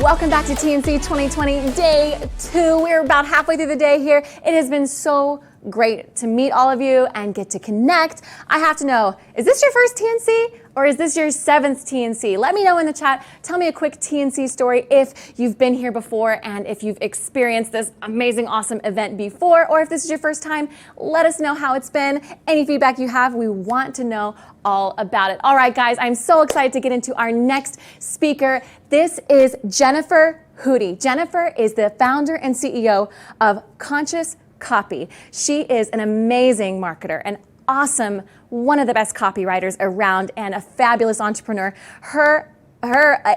Welcome back to TNC 2020 Day 2. We're about halfway through the day here. It has been so great to meet all of you and get to connect. I have to know, is this your first TNC or is this your 7th TNC? Let me know in the chat. Tell me a quick TNC story if you've been here before and if you've experienced this amazing, awesome event before, or if this is your first time, let us know how it's been. Any feedback you have, we want to know all about it. All right, guys, I'm so excited to get into our next speaker. This is Jennifer Hootie. Jennifer is the founder and CEO of Conscious Copy. She is an amazing marketer, an awesome, one of the best copywriters around, and a fabulous entrepreneur. Her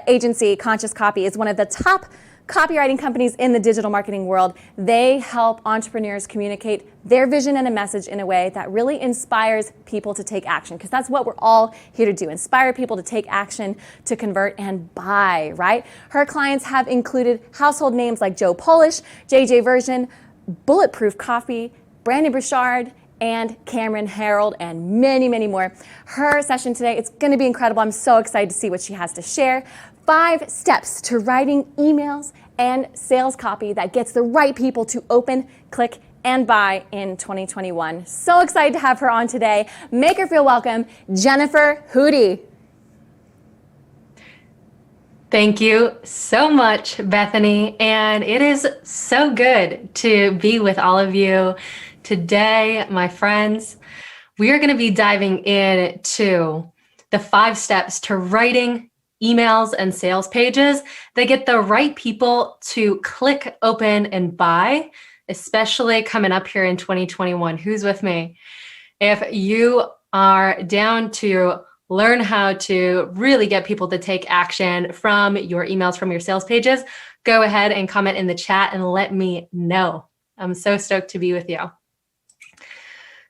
agency, Conscious Copy, is one of the top copywriting companies in the digital marketing world. They help entrepreneurs communicate their vision and a message in a way that really inspires people to take action, because that's what we're all here to do, inspire people to take action, to convert and buy, right? Her clients have included household names like Joe Polish, JJ Version, Bulletproof Coffee, Brandon Burchard, and Cameron Herold, and many, many more. Her session today, it's going to be incredible. I'm so excited to see what she has to share. 5 steps to writing emails and sales copy that gets the right people to open, click, and buy in 2021. So excited to have her on today. Make her feel welcome, Jennifer Hootie. Thank you so much, Bethany. And it is so good to be with all of you today, my friends. We are going to be diving into the 5 steps to writing emails and sales pages that get the right people to click, open, and buy, especially coming up here in 2021. Who's with me? If you are down to learn how to really get people to take action from your emails, from your sales pages, go ahead and comment in the chat and let me know. I'm so stoked to be with you.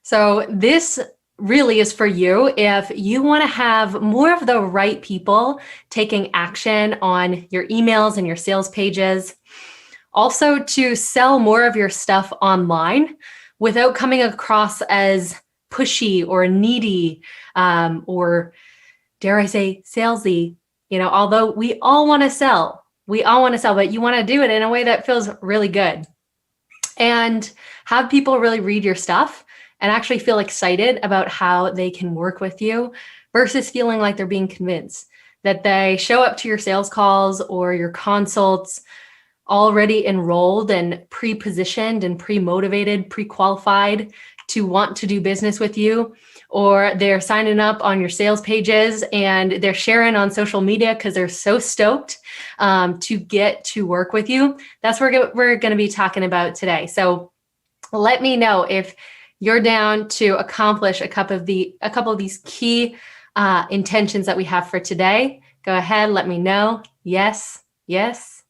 So this really is for you if you want to have more of the right people taking action on your emails and your sales pages. Also to sell more of your stuff online without coming across as pushy or needy, or dare I say salesy, although we all want to sell, but you want to do it in a way that feels really good and have people really read your stuff and actually feel excited about how they can work with you versus feeling like they're being convinced, that they show up to your sales calls or your consults already enrolled and pre-positioned and pre-motivated, pre-qualified to want to do business with you, or they're signing up on your sales pages and they're sharing on social media because they're so stoked to get to work with you. That's what we're going to be talking about today. So let me know if you're down to accomplish a couple of these key intentions that we have for today. Go ahead, let me know. Yes, yes,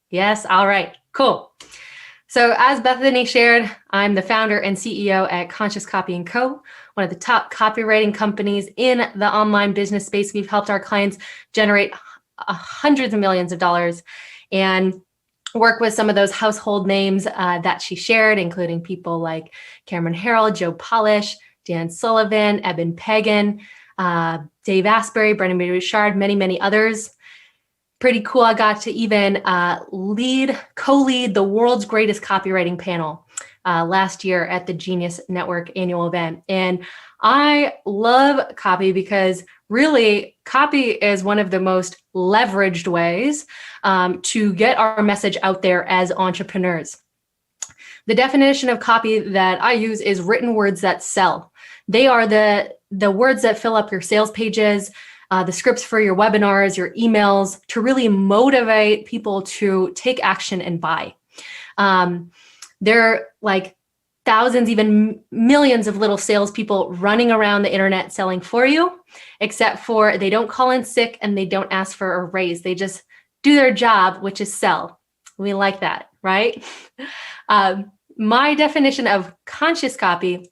yes. All right, cool. So as Bethany shared, I'm the founder and CEO at Conscious Copy & Co., one of the top copywriting companies in the online business space. We've helped our clients generate hundreds of millions of dollars and work with some of those household names that she shared, including people like Cameron Herold, Joe Polish, Dan Sullivan, Eben Pagan, Dave Asbury, Brandon Burchard, many, many others. Pretty cool. I got to even co-lead the world's greatest copywriting panel last year at the Genius Network annual event. And I love copy because really copy is one of the most leveraged ways to get our message out there as entrepreneurs. The definition of copy that I use is written words that sell. They are the words that fill up your sales pages, the scripts for your webinars, your emails, to really motivate people to take action and buy. They're like thousands, even millions of little salespeople running around the internet selling for you, except for they don't call in sick and they don't ask for a raise. They just do their job, which is sell. We like that, right? My definition of conscious copy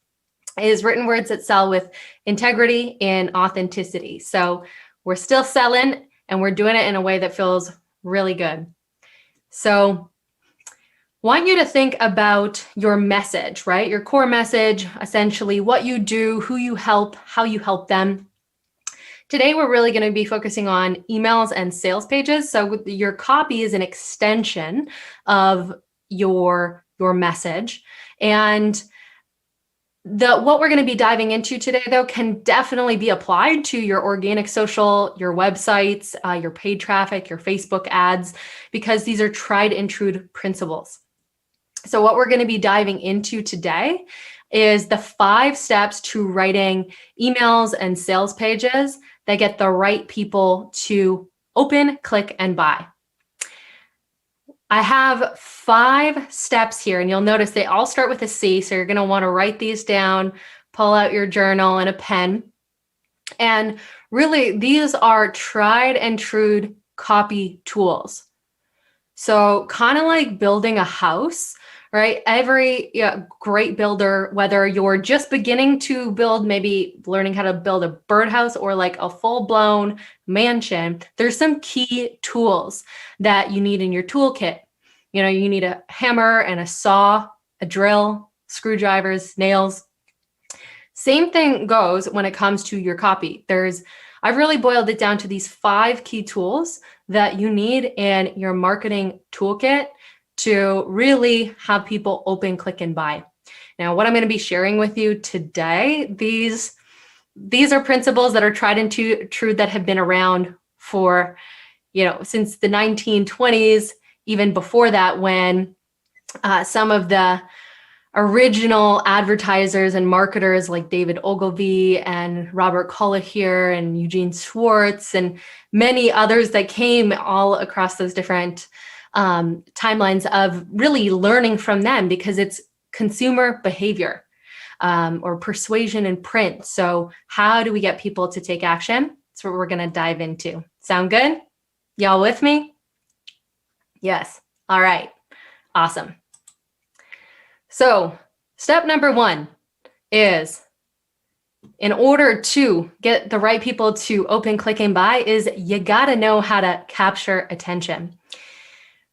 is written words that sell with integrity and authenticity. So we're still selling and we're doing it in a way that feels really good. So want you to think about your message, right? Your core message, essentially what you do, who you help, how you help them. Today, we're really going to be focusing on emails and sales pages. So your copy is an extension of your message. And what we're going to be diving into today, though, can definitely be applied to your organic social, your websites, your paid traffic, your Facebook ads, because these are tried and true principles. So what we're going to be diving into today is the 5 steps to writing emails and sales pages that get the right people to open, click, and buy. I have 5 steps here, and you'll notice they all start with a C, so you're going to want to write these down, pull out your journal and a pen. And really, these are tried and true copy tools. So kind of like building a house, right? Every great builder, whether you're just beginning to build, maybe learning how to build a birdhouse or like a full-blown mansion, there's some key tools that you need in your toolkit. You need a hammer and a saw, a drill, screwdrivers, nails. Same thing goes when it comes to your copy. I've really boiled it down to these 5 key tools that you need in your marketing toolkit to really have people open, click, and buy. Now, what I'm going to be sharing with you today, these are principles that are tried and true that have been around for, since the 1920s, even before that, when some of the original advertisers and marketers like David Ogilvy and Robert Collier and Eugene Schwartz and many others that came all across those different timelines of really learning from them, because it's consumer behavior or persuasion in print. So how do we get people to take action? That's what we're going to dive into. Sound good? Y'all with me? Yes. All right. Awesome. So step number 1 is, in order to get the right people to open, click, and buy, is you got to know how to capture attention,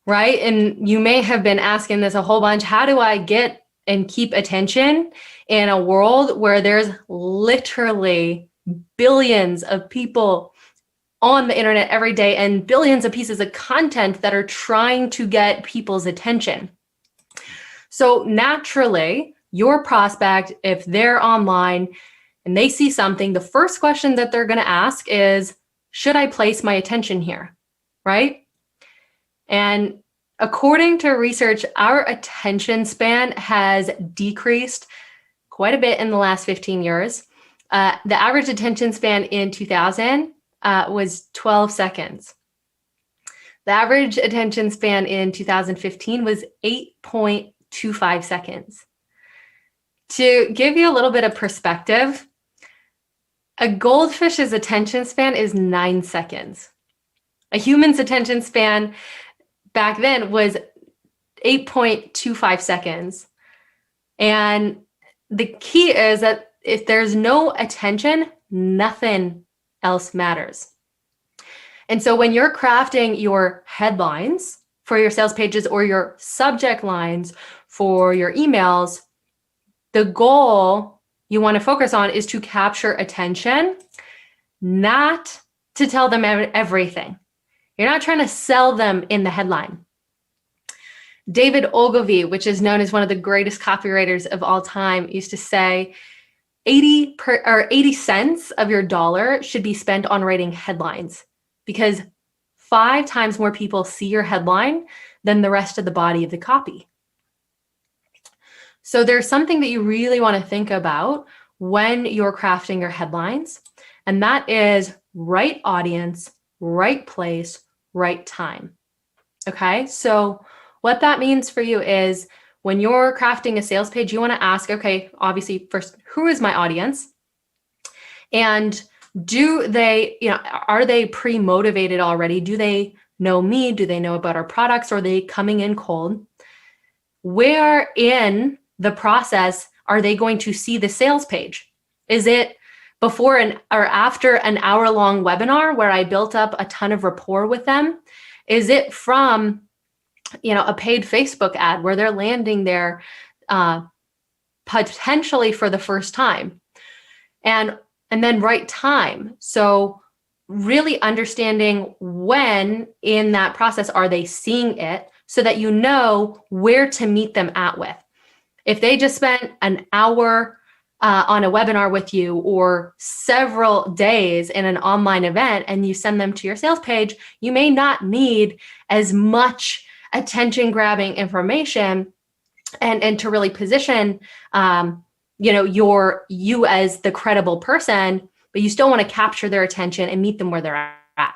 right? And you may have been asking this a whole bunch. How do I get and keep attention in a world where there's literally billions of people on the internet every day and billions of pieces of content that are trying to get people's attention? So naturally, your prospect, if they're online and they see something, the first question that they're going to ask is, should I place my attention here? Right? And according to research, our attention span has decreased quite a bit in the last 15 years. The average attention span in 2000 was 12 seconds. The average attention span in 2015 was 8.25 seconds. To give you a little bit of perspective, a goldfish's attention span is 9 seconds. A human's attention span back then was 8.25 seconds. And the key is that if there's no attention, nothing else matters. And so when you're crafting your headlines for your sales pages or your subject lines for your emails, the goal you want to focus on is to capture attention, not to tell them everything. You're not trying to sell them in the headline. David Ogilvy, which is known as one of the greatest copywriters of all time, used to say 80 cents of your dollar should be spent on writing headlines, because 5 times more people see your headline than the rest of the body of the copy. So there's something that you really want to think about when you're crafting your headlines, and that is right audience, right place, right time. Okay, so what that means for you is, when you're crafting a sales page, you want to ask, okay, obviously first, who is my audience? And do they, are they pre-motivated already? Do they know me? Do they know about our products? Or are they coming in cold? Where in the process are they going to see the sales page? Is it before or after an hour-long webinar where I built up a ton of rapport with them? Is it from a paid Facebook ad where they're landing there potentially for the first time? And then right time. So really understanding when in that process are they seeing it so that you know where to meet them at with. If they just spent an hour on a webinar with you or several days in an online event and you send them to your sales page, you may not need as much attention grabbing information and to really position you as the credible person, but you still want to capture their attention and meet them where they're at.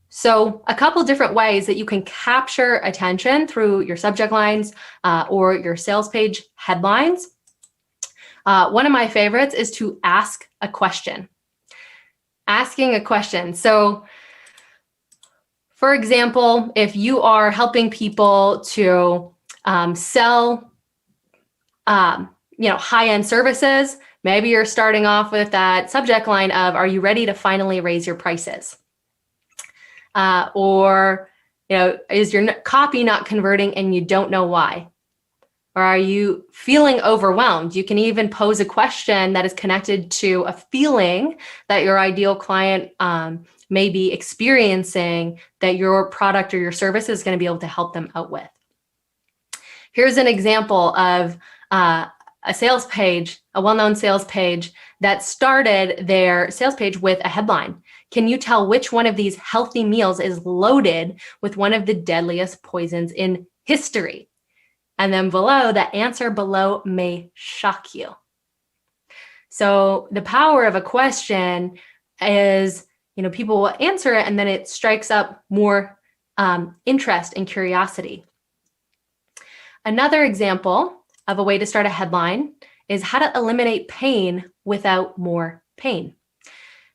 So a couple different ways that you can capture attention through your subject lines or your sales page headlines. One of my favorites is to ask a question. Asking a question. So for example, if you are helping people to sell high-end services, maybe you're starting off with that subject line of, are you ready to finally raise your prices? Or is your copy not converting and you don't know why? Or are you feeling overwhelmed? You can even pose a question that is connected to a feeling that your ideal client may be experiencing that your product or your service is going to be able to help them out with. Here's an example of a sales page, a well-known sales page that started their sales page with a headline. Can you tell which one of these healthy meals is loaded with one of the deadliest poisons in history? And then below, the answer below may shock you. So the power of a question is, people will answer it and then it strikes up more interest and curiosity. Another example of a way to start a headline is how to eliminate pain without more pain.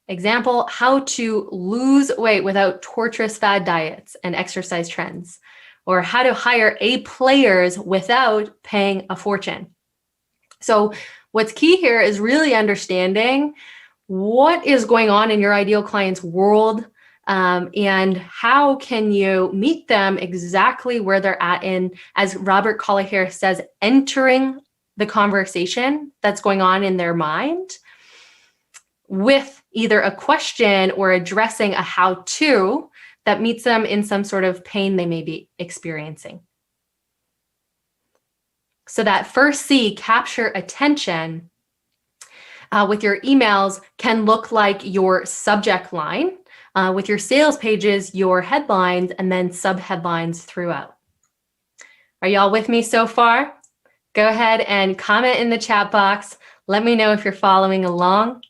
Example, how to lose weight without torturous fad diets and exercise trends, or how to hire A players without paying a fortune. So what's key here is really understanding what is going on in your ideal client's world, and how can you meet them exactly where they're at in, as Robert Collier says, entering the conversation that's going on in their mind with either a question or addressing a how-to that meets them in some sort of pain they may be experiencing. So that first C, capture attention, with your emails can look like your subject line, with your sales pages, your headlines, and then sub-headlines throughout. Are y'all with me so far? Go ahead and comment in the chat box. Let me know if you're following along.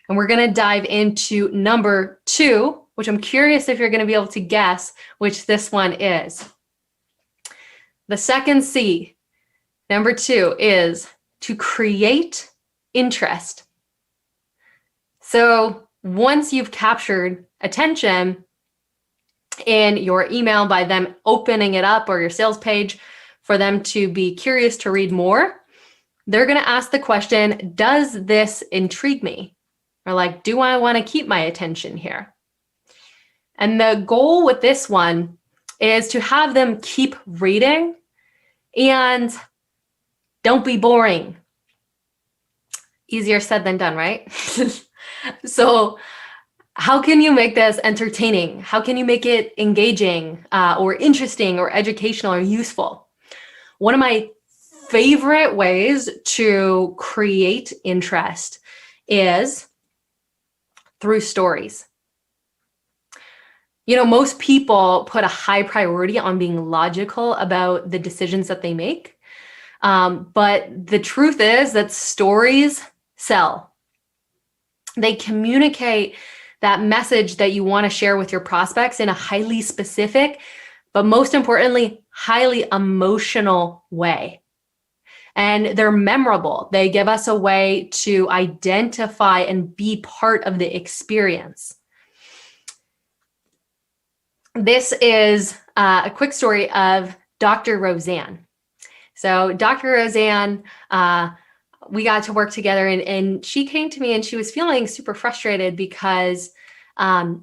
And we're going to dive into number 2, which I'm curious if you're going to be able to guess which this one is. The second C, number 2, is to create interest. So once you've captured attention in your email by them opening it up or your sales page for them to be curious to read more, they're going to ask the question, does this intrigue me? Or like, do I want to keep my attention here? And the goal with this one is to have them keep reading and don't be boring. Easier said than done, right? So how can you make this entertaining? How can you make it engaging or interesting or educational or useful? One of my favorite ways to create interest is through stories. Most people put a high priority on being logical about the decisions that they make. But the truth is that stories sell. They communicate that message that you want to share with your prospects in a highly specific, but most importantly, highly emotional way. And they're memorable. They give us a way to identify and be part of the experience. This is a quick story of Dr. Roseanne. So Dr. Roseanne, we got to work together and she came to me and she was feeling super frustrated because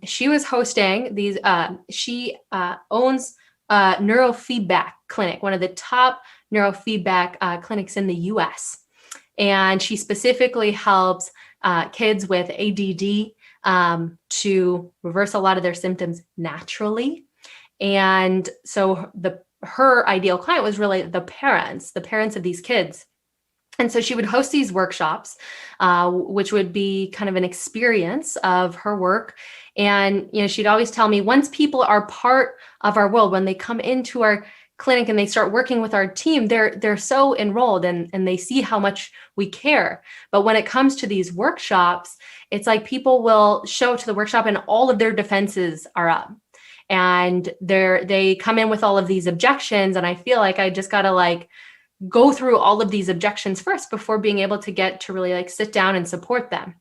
she was hosting these, she owns a neurofeedback clinic, one of the top neurofeedback clinics in the US. And she specifically helps kids with ADD to reverse a lot of their symptoms naturally. And so her ideal client was really the parents of these kids. And so she would host these workshops, which would be kind of an experience of her work. And, she'd always tell me, once people are part of our world, when they come into our clinic and they start working with our team, they're so enrolled and they see how much we care. But when it comes to these workshops, it's like people will show up to the workshop and all of their defenses are up. And they come in with all of these objections. And I feel like I just got to go through all of these objections first before being able to get to really sit down and support them.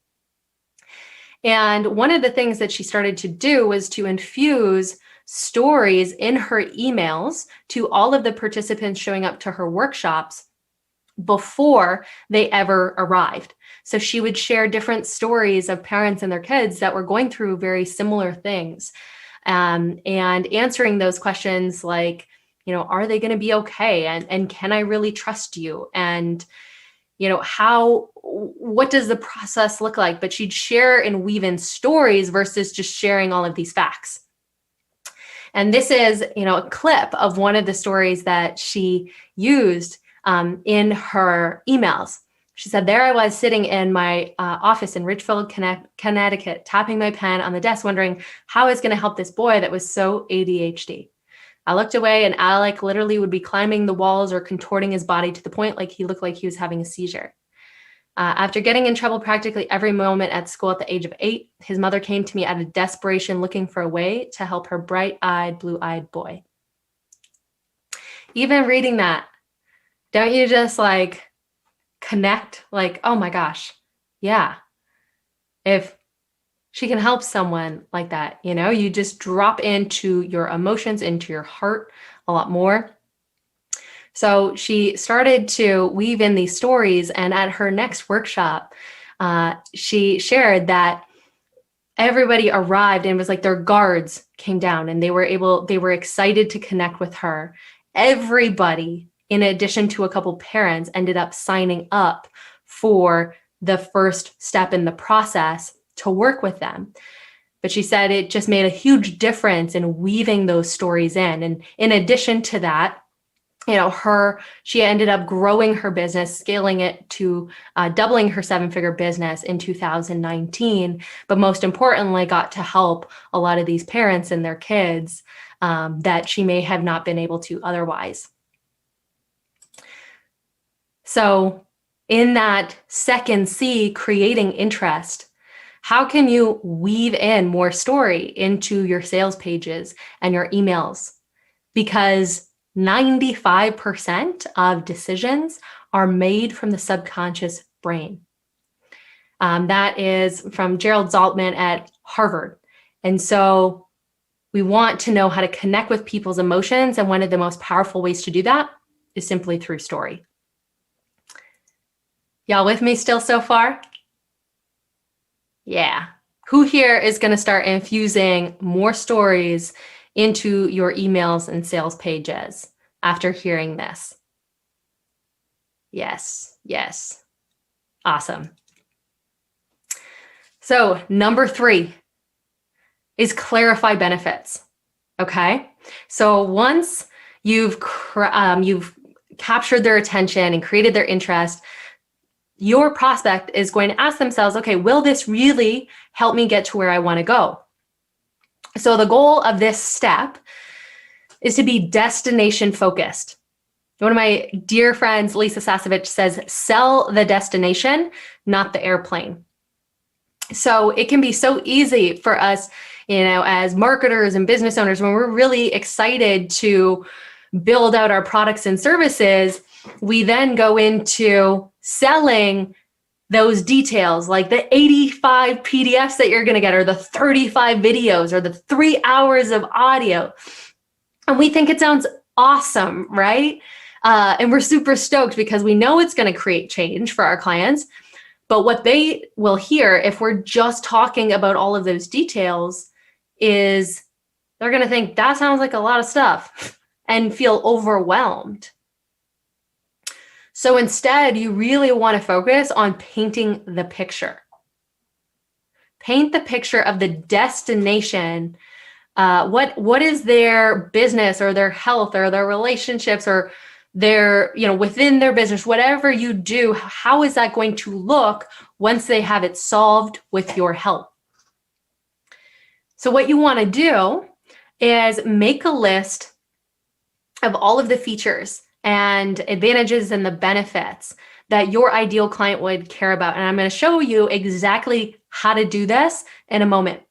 And one of the things that she started to do was to infuse stories in her emails to all of the participants showing up to her workshops before they ever arrived. So she would share different stories of parents and their kids that were going through very similar things, and answering those questions like, are they going to be okay? And can I really trust you? And, what does the process look like? But she'd share and weave in stories versus just sharing all of these facts. And this is, a clip of one of the stories that she used in her emails. She said, there I was sitting in my office in Richfield, Connecticut, tapping my pen on the desk, wondering how I was going to help this boy that was so ADHD. I looked away and Alec literally would be climbing the walls or contorting his body to the point like he looked like he was having a seizure. After getting in trouble practically every moment at school at the age of 8, his mother came to me out of desperation looking for a way to help her bright-eyed, blue-eyed boy. Even reading that, don't you just connect oh my gosh, yeah. If she can help someone like that, you just drop into your emotions, into your heart a lot more. So she started to weave in these stories, and at her next workshop, she shared that everybody arrived and it was like their guards came down and they were excited to connect with her. Everybody, in addition to a couple parents, ended up signing up for the first step in the process to work with them. But she said it just made a huge difference in weaving those stories in. And in addition to that, she ended up growing her business, scaling it to doubling her 7-figure business in 2019. But most importantly, got to help a lot of these parents and their kids that she may have not been able to otherwise. So in that second C, creating interest, how can you weave in more story into your sales pages and your emails? Because 95% of decisions are made from the subconscious brain. That is from Gerald Zaltman at Harvard. And so we want to know how to connect with people's emotions. And one of the most powerful ways to do that is simply through story. Y'all with me still so far? Yeah. Who here is going to start infusing more stories into your emails and sales pages after hearing this? Yes. Awesome. So number 3 is clarify benefits. Okay. So once you've captured their attention and created their interest, your prospect is going to ask themselves, okay, will this really help me get to where I want to go? So the goal of this step is to be destination focused. One of my dear friends, Lisa Sasevich, says, sell the destination, not the airplane. So it can be so easy for us, as marketers and business owners, when we're really excited to build out our products and services, we then go into selling those details, like the 85 PDFs that you're going to get, or the 35 videos, or the 3 hours of audio. And we think it sounds awesome, right? And we're super stoked because we know it's going to create change for our clients. But what they will hear if we're just talking about all of those details is they're going to think that sounds like a lot of stuff and feel overwhelmed. So instead, you really want to focus on painting the picture. Paint the picture of the destination. What is their business or their health or their relationships or their, within their business, whatever you do, how is that going to look once they have it solved with your help? So what you want to do is make a list of all of the features and advantages and the benefits that your ideal client would care about. And I'm going to show you exactly how to do this in a moment.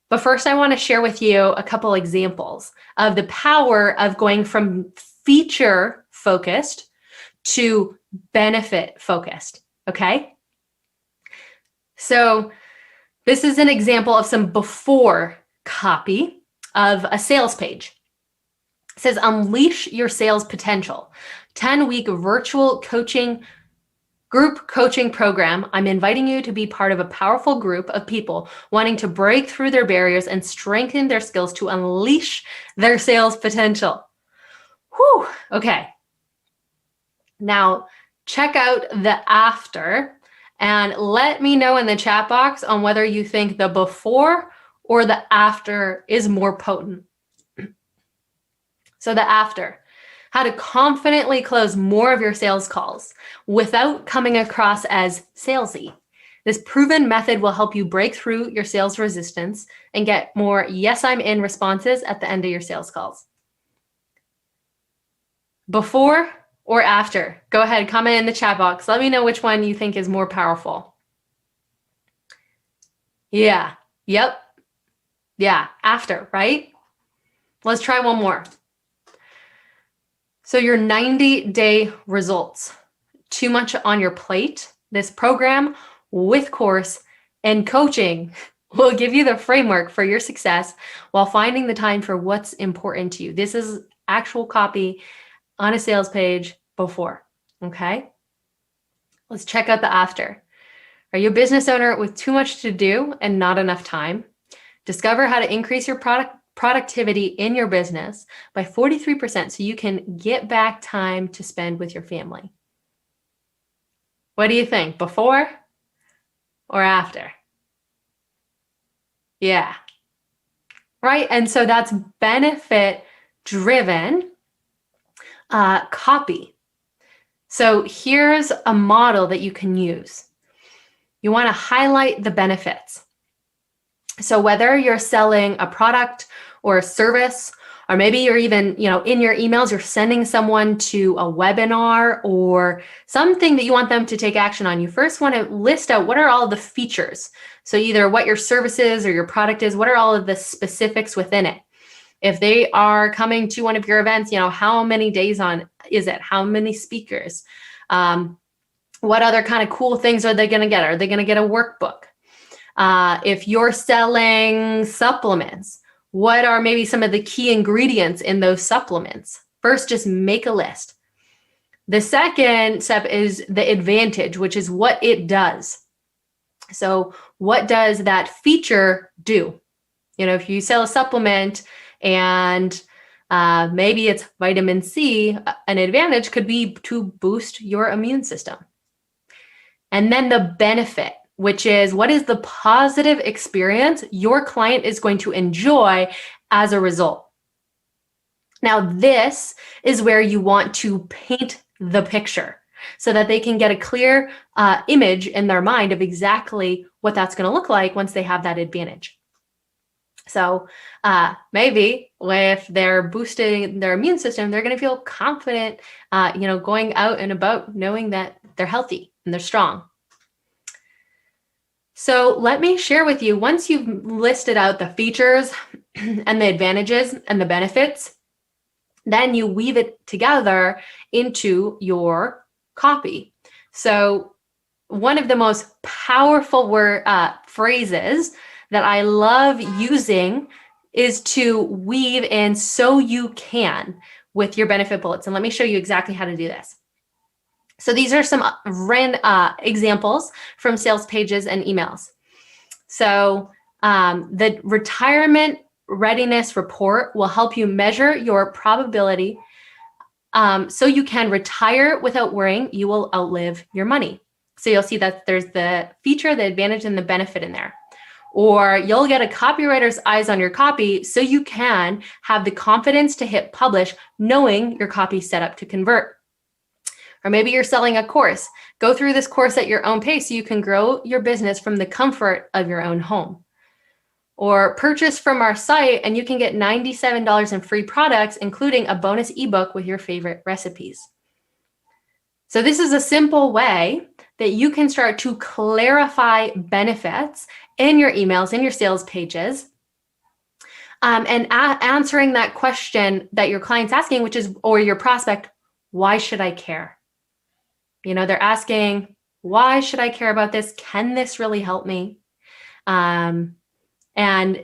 But first, I want to share with you a couple examples of the power of going from feature focused to benefit focused. Okay. So this is an example of some before copy of a sales page. It says, unleash your sales potential. 10-week virtual coaching group coaching program. I'm inviting you to be part of a powerful group of people wanting to break through their barriers and strengthen their skills to unleash their sales potential. Whew. Okay. Now, check out the after and let me know in the chat box on whether you think the before or the after is more potent. So the after, how to confidently close more of your sales calls without coming across as salesy. This proven method will help you break through your sales resistance and get more yes, I'm in responses at the end of your sales calls. Before or after? Go ahead, comment in the chat box. Let me know which one you think is more powerful. Yeah, yep. Yeah, after, right? Let's try one more. So your 90-day results. Too much on your plate? This program with course and coaching will give you the framework for your success while finding the time for what's important to you. This is actual copy on a sales page before, okay? Let's check out the after. Are you a business owner with too much to do and not enough time? Discover how to increase your productivity in your business by 43% so you can get back time to spend with your family. What do you think? Before or after? Yeah. Right? And so that's benefit driven copy. So here's a model that you can use. You want to highlight the benefits. So whether you're selling a product or a service, or maybe you're even, in your emails, you're sending someone to a webinar or something that you want them to take action on, you first want to list out what are all the features. So either what your service is or your product is, what are all of the specifics within it? If they are coming to one of your events, how many days on is it? How many speakers? What other kind of cool things are they going to get? Are they going to get a workbook? If you're selling supplements, what are maybe some of the key ingredients in those supplements? First, just make a list. The second step is the advantage, which is what it does. So what does that feature do? If you sell a supplement and maybe it's vitamin C, an advantage could be to boost your immune system. And then the benefit, which is what is the positive experience your client is going to enjoy as a result. Now, this is where you want to paint the picture so that they can get a clear image in their mind of exactly what that's going to look like once they have that advantage. So maybe if they're boosting their immune system, they're going to feel confident, going out and about knowing that they're healthy and they're strong. So let me share with you, once you've listed out the features and the advantages and the benefits, then you weave it together into your copy. So one of the most powerful phrases that I love using is to weave in "so you can" with your benefit bullets. And let me show you exactly how to do this. So these are some examples from sales pages and emails. So the retirement readiness report will help you measure your probability so you can retire without worrying you will outlive your money. So you'll see that there's the feature, the advantage, and the benefit in there. or you'll get a copywriter's eyes on your copy so you can have the confidence to hit publish knowing your copy's set up to convert. Or maybe you're selling a course. Go through this course at your own pace so you can grow your business from the comfort of your own home. Or purchase from our site and you can get $97 in free products, including a bonus ebook with your favorite recipes. So this is a simple way that you can start to clarify benefits in your emails, in your sales pages, and answering that question that your client's asking, which is, or your prospect, why should I care? You know, they're asking, why should I care about this? Can this really help me? And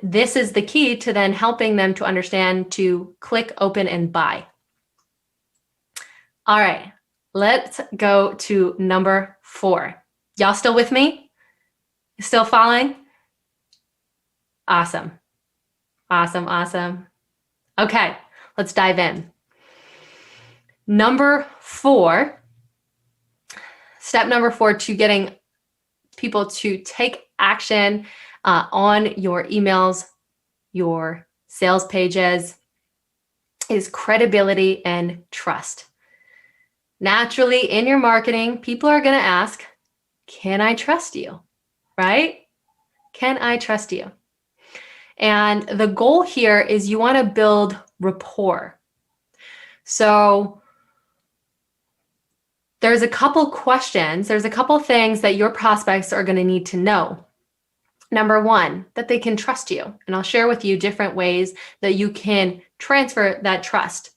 this is the key to then helping them to understand to click, open, and buy. All right, let's go to number 4. Y'all still with me? Still following? Awesome. Awesome, awesome. Okay, let's dive in. Step number 4 to getting people to take action on your emails, your sales pages, is credibility and trust. Naturally, in your marketing, people are going to ask, can I trust you? Right? Can I trust you? And the goal here is you want to build rapport. So there's a couple questions, there's a couple things that your prospects are going to need to know. Number 1, that they can trust you. And I'll share with you different ways that you can transfer that trust.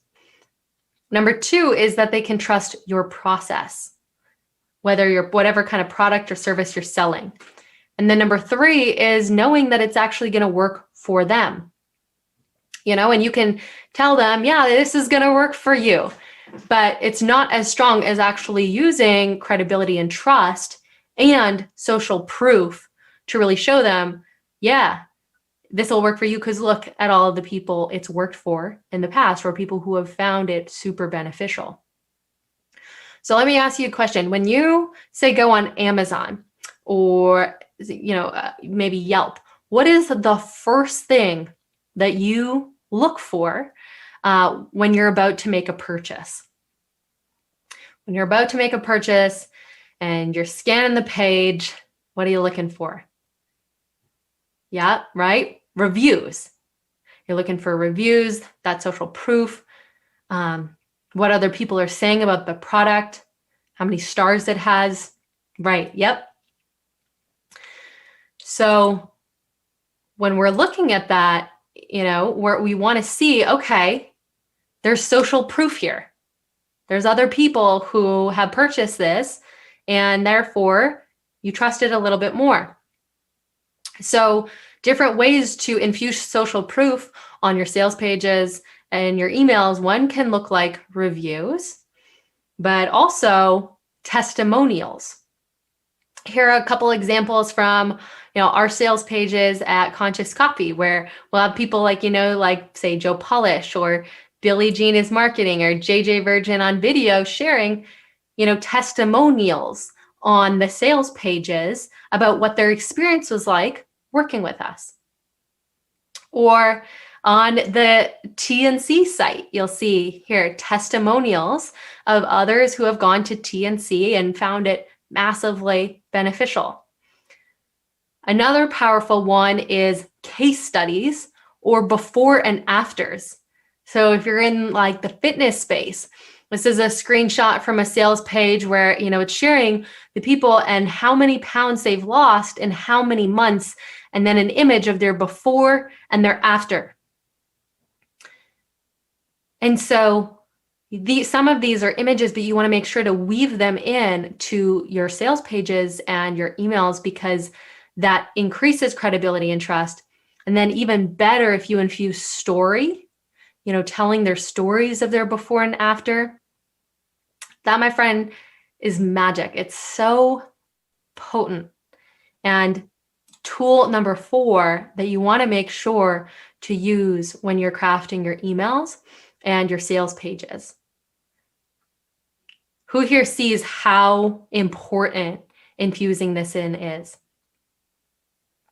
Number 2 is that they can trust your process, whether you're whatever kind of product or service you're selling. And then number 3 is knowing that it's actually going to work for them. You know, and you can tell them, yeah, this is going to work for you, but it's not as strong as actually using credibility and trust and social proof to really show them, yeah, this will work for you because look at all of the people it's worked for in the past, or people who have found it super beneficial. So let me ask you a question. When you say go on Amazon or maybe Yelp, what is the first thing that you look for when you're about to make a purchase? When you're about to make a purchase and you're scanning the page, what are you looking for? Yeah, right? Reviews. You're looking for reviews, that social proof, what other people are saying about the product, how many stars it has. Right, yep. So when we're looking at that, where we want to see, okay, there's social proof here. There's other people who have purchased this, and therefore you trust it a little bit more. So different ways to infuse social proof on your sales pages and your emails. One can look like reviews, but also testimonials. Here are a couple examples from our sales pages at Conscious Copy, where we'll have people like say Joe Polish or Billie Jean is Marketing or JJ Virgin on video sharing, testimonials on the sales pages about what their experience was like working with us. Or on the TNC site, you'll see here testimonials of others who have gone to TNC and found it massively beneficial. Another powerful one is case studies or before and afters. So if you're in like the fitness space, this is a screenshot from a sales page where, it's sharing the people and how many pounds they've lost in how many months, and then an image of their before and their after. And so some of these are images, but you want to make sure to weave them in to your sales pages and your emails, because that increases credibility and trust. And then even better if you infuse story, telling their stories of their before and after. That, my friend, is magic. It's so potent. And tool number 4 that you want to make sure to use when you're crafting your emails and your sales pages. Who here sees how important infusing this in is?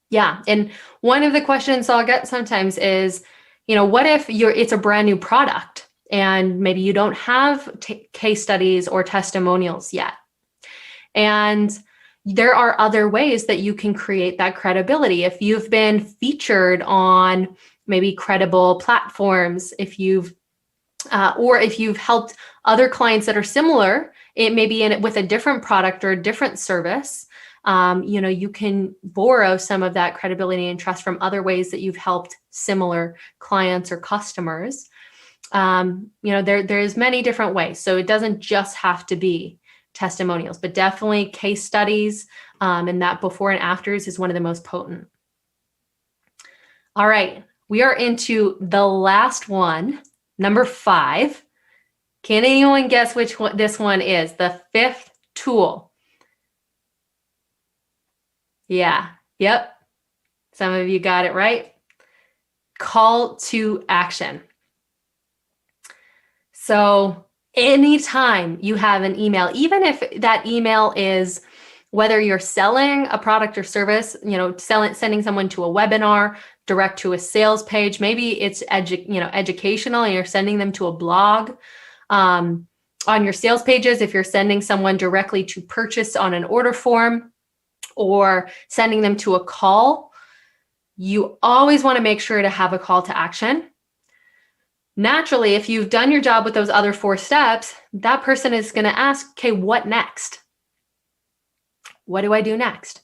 Yeah. And one of the questions I'll get sometimes is, what if it's a brand new product and maybe you don't have case studies or testimonials yet? And there are other ways that you can create that credibility. If you've been featured on maybe credible platforms, or if you've helped other clients that are similar, it may be with a different product or a different service. You can borrow some of that credibility and trust from other ways that you've helped similar clients or customers. There's many different ways. So it doesn't just have to be testimonials, but definitely case studies, and that before and afters is one of the most potent. All right, we are into the last one, number 5. Can anyone guess which one this one is? The 5th tool. Yeah, yep. Some of you got it right. Call to action. So anytime you have an email, even if that email is whether you're selling a product or service, sending someone to a webinar, direct to a sales page, maybe it's educational and you're sending them to a blog. On your sales pages, if you're sending someone directly to purchase on an order form or sending them to a call, you always want to make sure to have a call to action. Naturally, if you've done your job with those other 4 steps, that person is going to ask, okay, what next? What do I do next?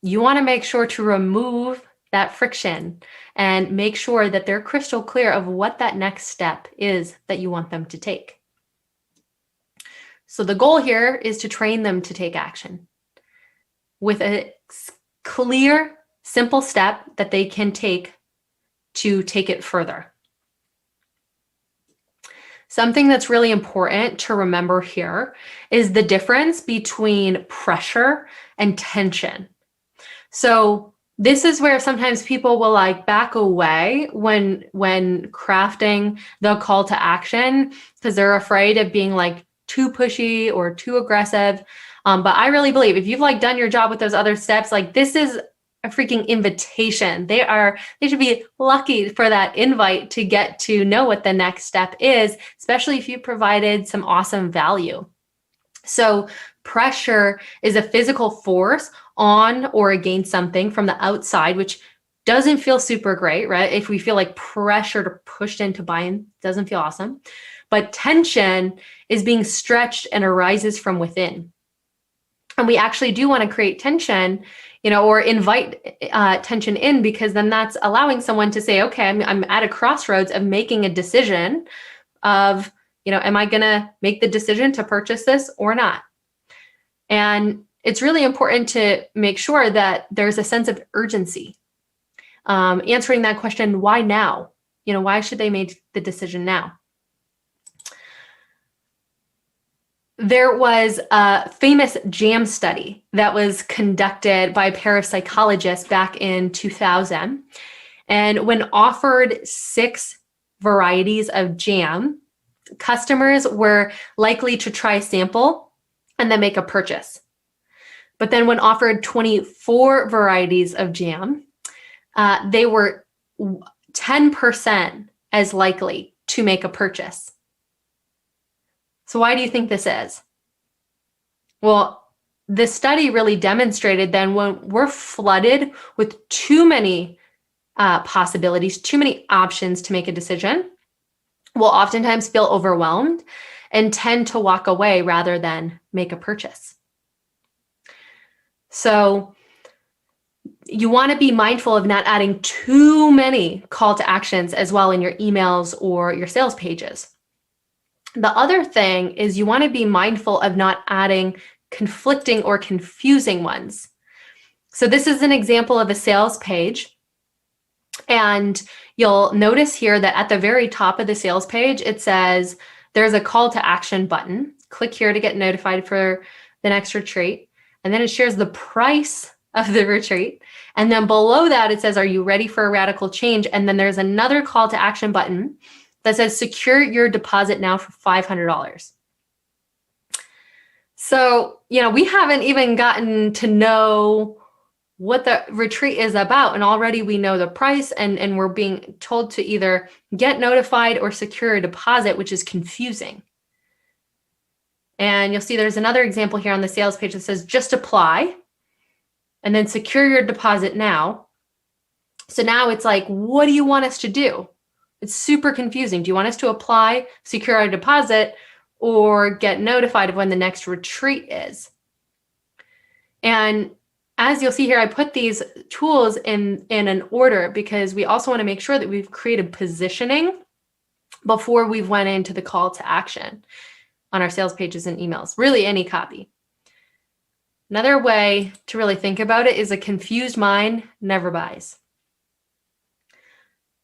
You want to make sure to remove that friction and make sure that they're crystal clear of what that next step is that you want them to take. So the goal here is to train them to take action with a clear, simple step that they can take to take it further. Something that's really important to remember here is the difference between pressure and tension. So this is where sometimes people will back away when crafting the call to action because they're afraid of being too pushy or too aggressive. But I really believe if you've done your job with those other steps, this is a freaking invitation. They should be lucky for that invite to get to know what the next step is, especially if you provided some awesome value. So pressure is a physical force on or against something from the outside, which doesn't feel super great, right? If we feel pressured or pushed into buying, doesn't feel awesome. But tension is being stretched and arises from within. And we actually do want to create tension, or invite tension in, because then that's allowing someone to say, okay, I'm at a crossroads of making a decision of, am I going to make the decision to purchase this or not? And it's really important to make sure that there's a sense of urgency. Answering that question, why now? Why should they make the decision now? There was a famous JAM study that was conducted by a pair of psychologists back in 2000. And when offered 6 varieties of jam, customers were likely to try a sample and then make a purchase. But then when offered 24 varieties of jam, they were 10% as likely to make a purchase. So why do you think this is? Well, the study really demonstrated then when we're flooded with too many possibilities, too many options to make a decision, we'll oftentimes feel overwhelmed and tend to walk away rather than make a purchase. So you want to be mindful of not adding too many call to actions as well in your emails or your sales pages. The other thing is you want to be mindful of not adding conflicting or confusing ones. So this is an example of a sales page. And you'll notice here that at the very top of the sales page, it says there's a call to action button. Click here to get notified for the next retreat. And then it shares the price of the retreat. And then below that, it says, are you ready for a radical change? And then there's another call to action button that says secure your deposit now for $500. So, we haven't even gotten to know what the retreat is about. And already we know the price, and we're being told to either get notified or secure a deposit, which is confusing. And you'll see there's another example here on the sales page that says just apply and then secure your deposit now. So now it's like, what do you want us to do? It's super confusing. Do you want us to apply, secure our deposit, or get notified of when the next retreat is? And as you'll see here, I put these tools in an order because we also want to make sure that we've created positioning before we've went into the call to action on our sales pages and emails, really any copy. Another way to really think about it is a confused mind never buys.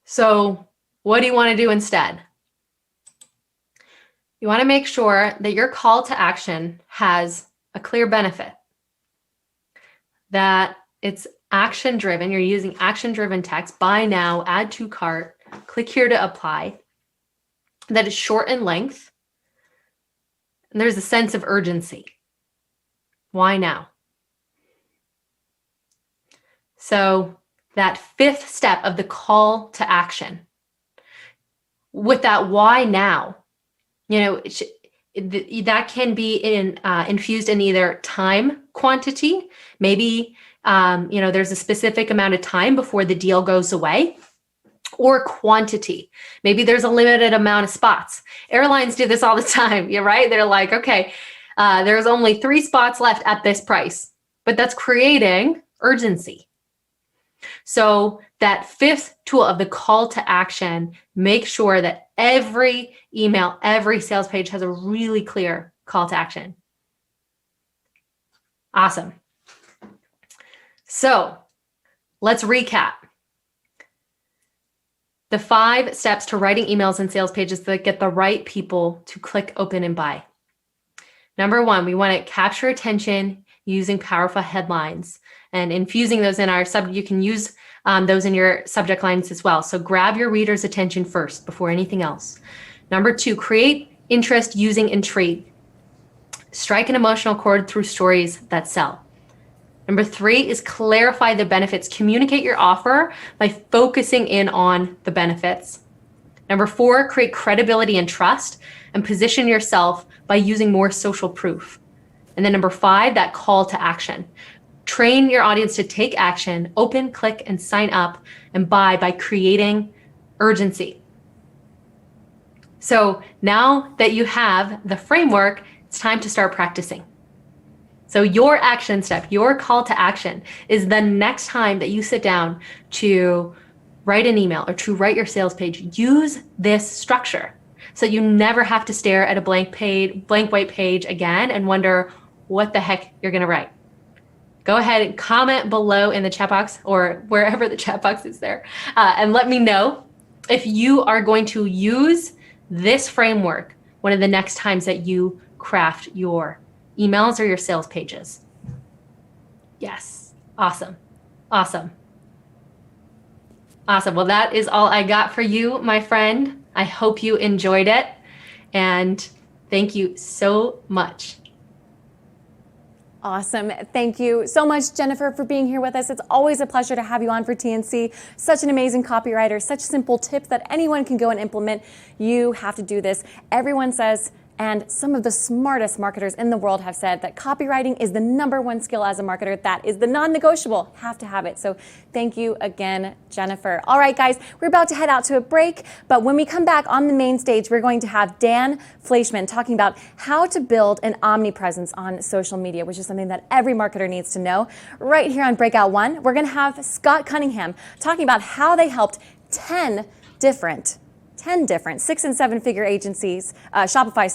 So what do you want to do instead? You want to make sure that your call to action has a clear benefit, that it's action driven. You're using action driven text, buy now, add to cart, click here to apply, that is short in length. And there's a sense of urgency. Why now? So that fifth step of the call to action, with that why now, that can be infused in either time quantity. Maybe, there's a specific amount of time before the deal goes away, or quantity. Maybe there's a limited amount of spots. Airlines do this all the time. You're right. They're like, okay, there's only 3 spots left at this price, but that's creating urgency. So that fifth tool of the call to action, make sure that every email, every sales page has a really clear call to action. Awesome. So let's recap. The 5 steps to writing emails and sales pages that get the right people to click, open, and buy. Number 1, we want to capture attention using powerful headlines and infusing those in our subject. You can use those in your subject lines as well. So grab your reader's attention first before anything else. Number 2, create interest using intrigue. Strike an emotional chord through stories that sell. Number 3 is clarify the benefits. Communicate your offer by focusing in on the benefits. Number 4, create credibility and trust and position yourself by using more social proof. And then number 5, that call to action. Train your audience to take action, open, click, and sign up and buy by creating urgency. So now that you have the framework, it's time to start practicing. So your action step, your call to action is the next time that you sit down to write an email or to write your sales page, use this structure so you never have to stare at a blank white page again and wonder what the heck you're going to write. Go ahead and comment below in the chat box or wherever the chat box is there, and let me know if you are going to use this framework one of the next times that you craft your emails or your sales pages. Yes. Awesome. Awesome. Awesome. Well, that is all I got for you, my friend. I hope you enjoyed it. And thank you so much. Awesome. Thank you so much, Jennifer, for being here with us. It's always a pleasure to have you on for TNC. Such an amazing copywriter, such simple tips that anyone can go and implement. You have to do this. Everyone says, and some of the smartest marketers in the world have said that copywriting is the #1 skill as a marketer. That is the non-negotiable. Have to have it. So thank you again, Jennifer. All right, guys, we're about to head out to a break, but when we come back on the main stage, we're going to have Dan Fleischman talking about how to build an omnipresence on social media, which is something that every marketer needs to know. Right here on Breakout One, we're going to have Scott Cunningham talking about how they helped 10 different 6- and 7-figure agencies, Shopify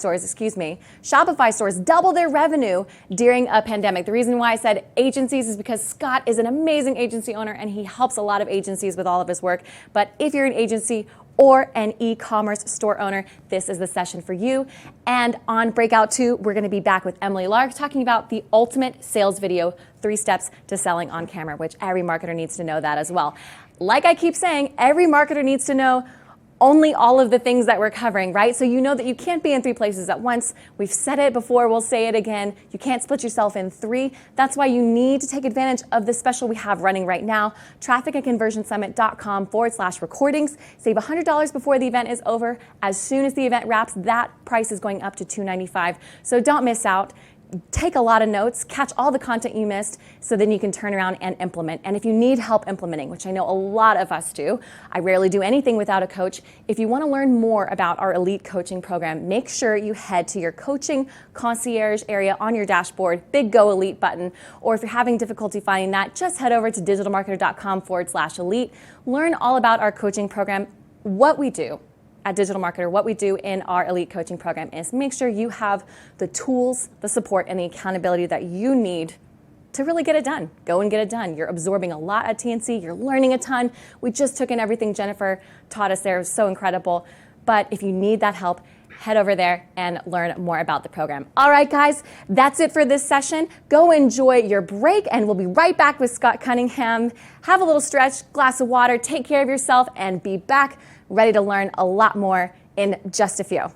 stores double their revenue during a pandemic. The reason why I said agencies is because Scott is an amazing agency owner and he helps a lot of agencies with all of his work. But if you're an agency or an e-commerce store owner, this is the session for you. And on Breakout 2, we're going to be back with Emily Lark talking about the ultimate sales video, 3 steps to selling on camera, which every marketer needs to know that as well. Like I keep saying, every marketer needs to know only all of the things that we're covering, right? So you know that you can't be in 3 places at once. We've said it before, we'll say it again. You can't split yourself in 3. That's why you need to take advantage of the special we have running right now, trafficandconversionsummit.com/recordings. Save $100 before the event is over. As soon as the event wraps, that price is going up to $295. So don't miss out. Take a lot of notes, catch all the content you missed, so then you can turn around and implement. And if you need help implementing, which I know a lot of us do, I rarely do anything without a coach. If you want to learn more about our elite coaching program, make sure you head to your coaching concierge area on your dashboard, big Go Elite button. Or if you're having difficulty finding that, just head over to digitalmarketer.com/elite. Learn all about our coaching program, what we do. At Digital Marketer, what we do in our elite coaching program is make sure you have the tools, the support, and the accountability that you need to really get it done. Go and get it done. You're absorbing a lot at TNC. You're learning a ton. We just took in everything Jennifer taught us there. It was so incredible. But if you need that help, head over there and learn more about the program. All right, guys, that's it for this session. Go enjoy your break, and we'll be right back with Scott Cunningham. Have a little stretch, glass of water, take care of yourself, and be back ready to learn a lot more in just a few.